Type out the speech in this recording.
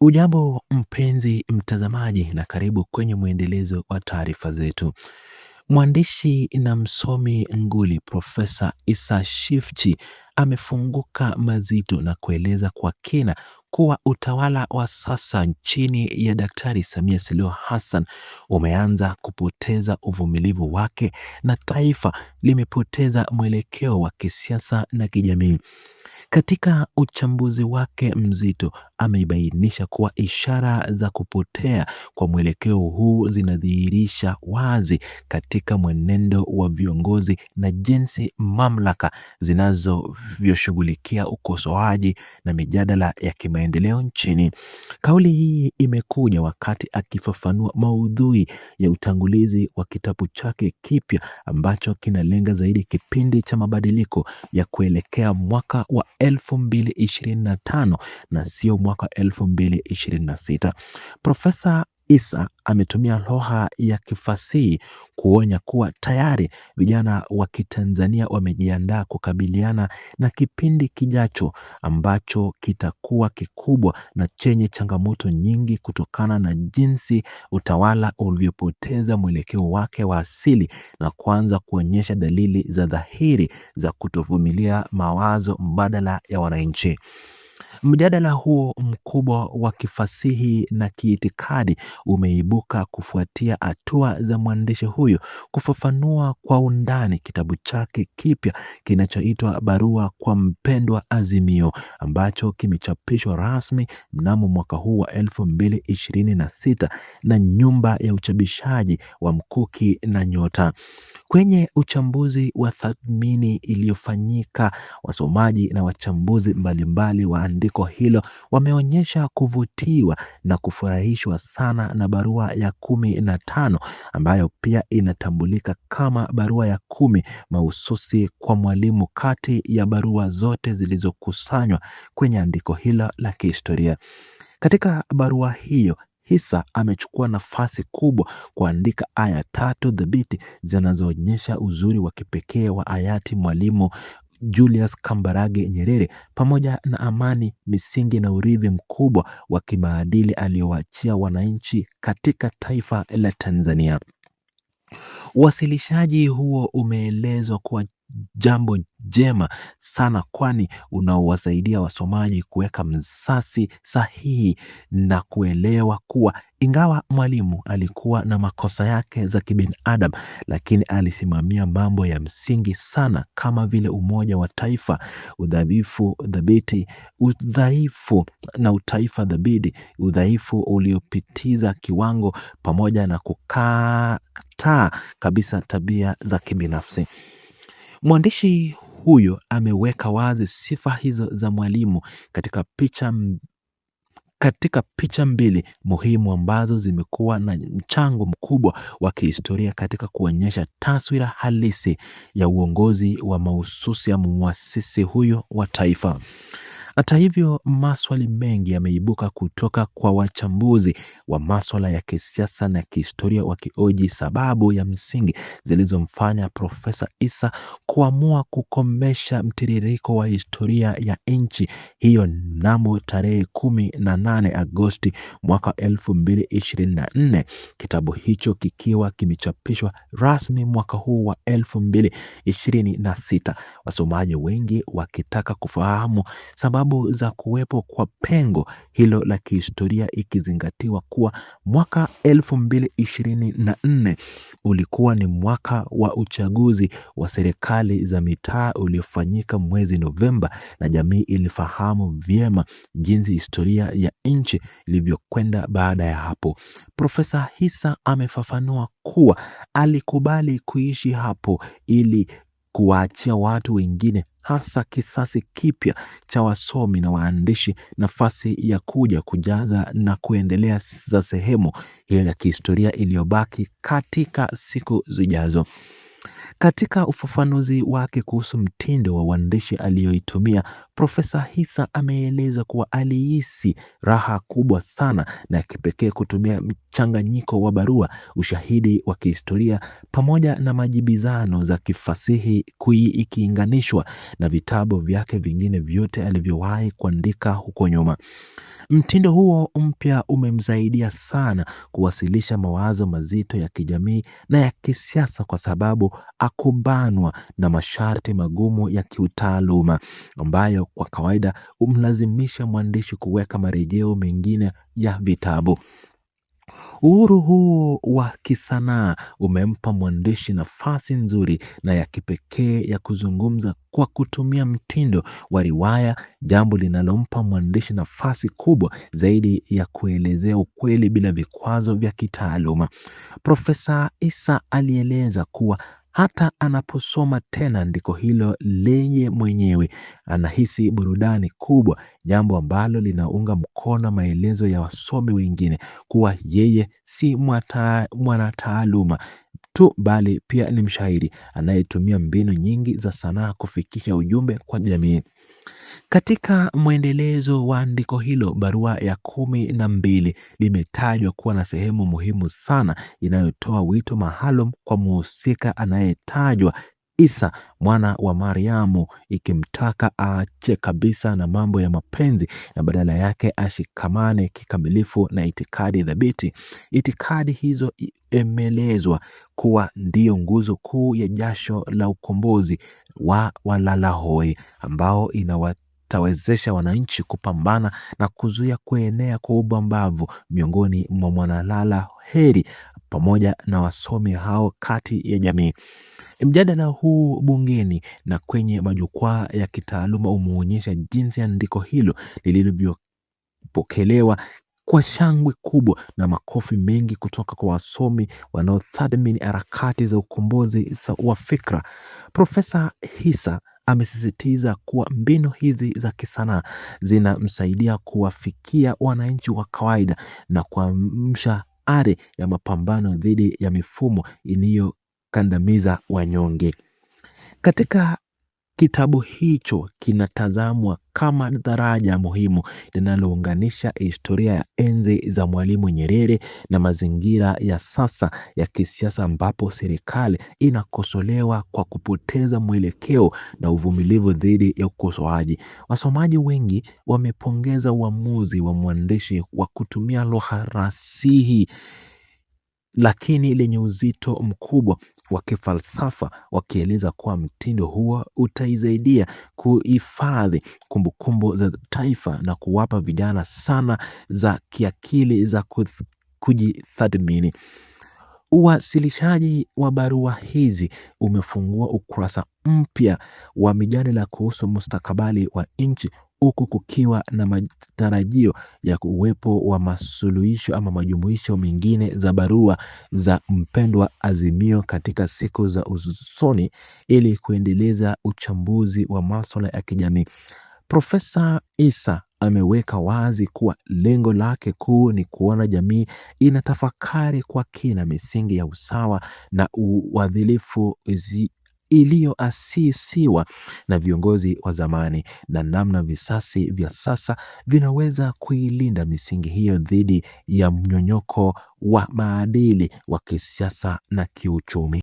Ujambo mpenzi mtazamaji na karibu kwenye mwendelezo wa taarifa zetu. Mwandishi na msomi nguli Profesa Issa Shifchi amefunguka mazito na kueleza kwa kina kuwa utawala wa sasa chini ya Daktari Samia Suluhu Hassan umeanza kupoteza uvumilivu wake na taifa limepoteza mwelekeo wa kisiasa na kijamii. Katika uchambuzi wake mzito, ameibainisha kuwa ishara za kupotea kwa mwelekeo huu zinadhihirisha wazi katika mwenendo wa viongozi na jinsi mamlaka zinazovyoshughulikia ukosoaji na mijadala ya kimaendeleo nchini. Kauli hii imekuja wakati akifafanua maudhui ya utangulizi wa kitabu chake kipya ambacho kinalenga zaidi kipindi cha mabadiliko ya kuelekea mwaka wa 2025 na sio mwaka 2026. Profesa Issa ametumia lugha ya kifasihi kuonya kuwa tayari vijana wa Kitanzania wamejiandaa kukabiliana na kipindi kijacho ambacho kitakuwa kikubwa na chenye changamoto nyingi kutokana na jinsi utawala ulivyopoteza mwelekeo wake wa asili na kuanza kuonyesha dalili za dhahiri za kutovumilia mawazo mbadala ya wananchi. Mjadala huo mkubwa wa kifasihi na kiitikadi umeibuka kufuatia hatua za mwandishi huyo kufafanua kwa undani kitabu chake kipya kinachoitwa Barua kwa Mpendwa Azimio ambacho kimechapishwa rasmi mnamo mwaka huu wa 2026 na nyumba ya uchapishaji wa Mkuki na Nyota. Kwenye uchambuzi wa tathmini iliyofanyika, wasomaji na wachambuzi mbalimbali wa andiko hilo wameonyesha kuvutiwa na kufurahishwa sana na barua ya 15 ambayo pia inatambulika kama barua ya 10 mahususi kwa Mwalimu kati ya barua zote zilizokusanywa kwenye andiko hilo la kihistoria. Katika barua hiyo Issa amechukua nafasi kubwa kuandika aya 3 thabiti zinazoonyesha uzuri wa kipekee wa hayati Mwalimu Julius Kambarage Nyerere pamoja na amani, misingi na urithi mkubwa wa kimaadili aliowaachia wananchi katika taifa la Tanzania. Uwasilishaji huo umeelezwa kuwa jambo jema sana kwani unaowasaidia wasomaji kuweka msasi sahihi na kuelewa kuwa ingawa Mwalimu alikuwa na makosa yake za kibinadamu, lakini alisimamia mambo ya msingi sana kama vile umoja wa taifa, udhaifu na utaifa dhabiti, udhaifu uliopitiza kiwango pamoja na kukataa kabisa tabia za kibinafsi. Mwandishi huyo ameweka wazi sifa hizo za Mwalimu katika picha mbili muhimu ambazo zimekuwa na mchango mkubwa wa kihistoria katika kuonyesha taswira halisi ya uongozi wa mahususi ya muasisi huyo wa taifa. Hata hivyo, maswali mengi yameibuka kutoka kwa wachambuzi wa maswala ya kisiasa na kihistoria wakioji sababu ya msingi zilizomfanya Profesa Issa kuamua kukomesha mtiririko wa historia ya nchi hiyo mnamo tarehe 18 Agosti mwaka 2024, kitabu hicho kikiwa kimechapishwa rasmi mwaka huu wa 2026. Wasomaji wengi wakitaka kufahamu sababu za kuwepo kwa pengo hilo la kihistoria, ikizingatiwa kuwa mwaka 2024 ulikuwa ni mwaka wa uchaguzi wa serikali za mitaa uliofanyika mwezi Novemba, na jamii ilifahamu vyema jinsi historia ya nchi ilivyokwenda baada ya hapo. Profesa Issa amefafanua kuwa alikubali kuishi hapo ili kuwaachia watu wengine, hasa kisasi kipya cha wasomi na waandishi, nafasi ya kuja kujaza na kuendelea za sehemu hiyo ya kihistoria iliyobaki katika siku zijazo. Katika ufafanuzi wake kuhusu mtindo wa uandishi aliyoitumia, Profesa Hisa ameeleza kuwa alihisi raha kubwa sana na ya kipekee kutumia mchanganyiko wa barua, ushahidi wa kihistoria pamoja na majibizano za kifasihi ikiinganishwa na vitabu vyake vingine vyote alivyowahi kuandika huko nyuma. Mtindo huo mpya umemsaidia sana kuwasilisha mawazo mazito ya kijamii na ya kisiasa kwa sababu hakubanwa na masharti magumu ya kiutaaluma ambayo kwa kawaida humlazimisha mwandishi kuweka marejeo mengine ya vitabu. Uhuru huu wa kisanaa umempa mwandishi nafasi nzuri na ya kipekee ya kuzungumza kwa kutumia mtindo wa riwaya, jambo linalompa mwandishi nafasi kubwa zaidi ya kuelezea ukweli bila vikwazo vya kitaaluma. Profesa Hisa alieleza kuwa hata anaposoma tena andiko hilo lenye mwenyewe anahisi burudani kubwa, jambo ambalo linaunga mkono maelezo ya wasomi wengine kuwa yeye si mwanataaluma tu bali pia ni mshairi anayetumia mbinu nyingi za sanaa kufikisha ujumbe kwa jamii. Katika mwendelezo wa andiko hilo, barua ya 12 limetajwa kuwa na sehemu muhimu sana inayotoa wito maalum kwa mhusika anayetajwa Isa mwana wa Mariamu, ikimtaka aache kabisa na mambo ya mapenzi na badala yake ashikamane kikamilifu na itikadi thabiti. Itikadi hizo imeelezwa kuwa ndiyo nguzo kuu ya jasho la ukombozi wa walalahoi ambao inawatawezesha wananchi kupambana na kuzuia kuenea kwa ubambavu miongoni mwa mwanalala heri pamoja na wasomi hao kati ya jamii. Mjadala huu bungeni na kwenye majukwaa ya kitaaluma umeonyesha jinsi andiko hilo lilivyopokelewa kwa shangwe kubwa na makofi mengi kutoka kwa wasomi wanaothamini harakati za ukombozi wa fikra. Profesa Hisa amesisitiza kuwa mbinu hizi za kisanaa zinamsaidia kuwafikia wananchi wa kawaida na kuamsha ari ya mapambano dhidi ya mifumo inayokandamiza wanyonge. Katika kitabu hicho kinatazamwa kama daraja muhimu linalounganisha historia ya enzi za Mwalimu Nyerere na mazingira ya sasa ya kisiasa ambapo serikali inakosolewa kwa kupoteza mwelekeo na uvumilivu dhidi ya ukosoaji. Wasomaji wengi wamepongeza uamuzi wa mwandishi wa kutumia lugha rasihi lakini lenye uzito mkubwa wa kifalsafa, wakieleza kuwa mtindo huo utaisaidia kuhifadhi kumbukumbu za taifa na kuwapa vijana sana za kiakili za kujitathmini. Uwasilishaji wa barua hizi umefungua ukurasa mpya wa mijadala kuhusu mustakabali wa nchi, huku kukiwa na matarajio ya uwepo wa masuluhisho ama majumuisho mengine za barua za mpendwa Azimio katika siku za usoni ili kuendeleza uchambuzi wa masuala ya kijamii. Profesa Hisa ameweka wazi kuwa lengo lake kuu ni kuona jamii inatafakari kwa kina misingi ya usawa na uadilifu iliyoasisiwa na viongozi wa zamani na namna visasi vya sasa vinaweza kuilinda misingi hiyo dhidi ya mnyonyoko wa maadili wa kisiasa na kiuchumi.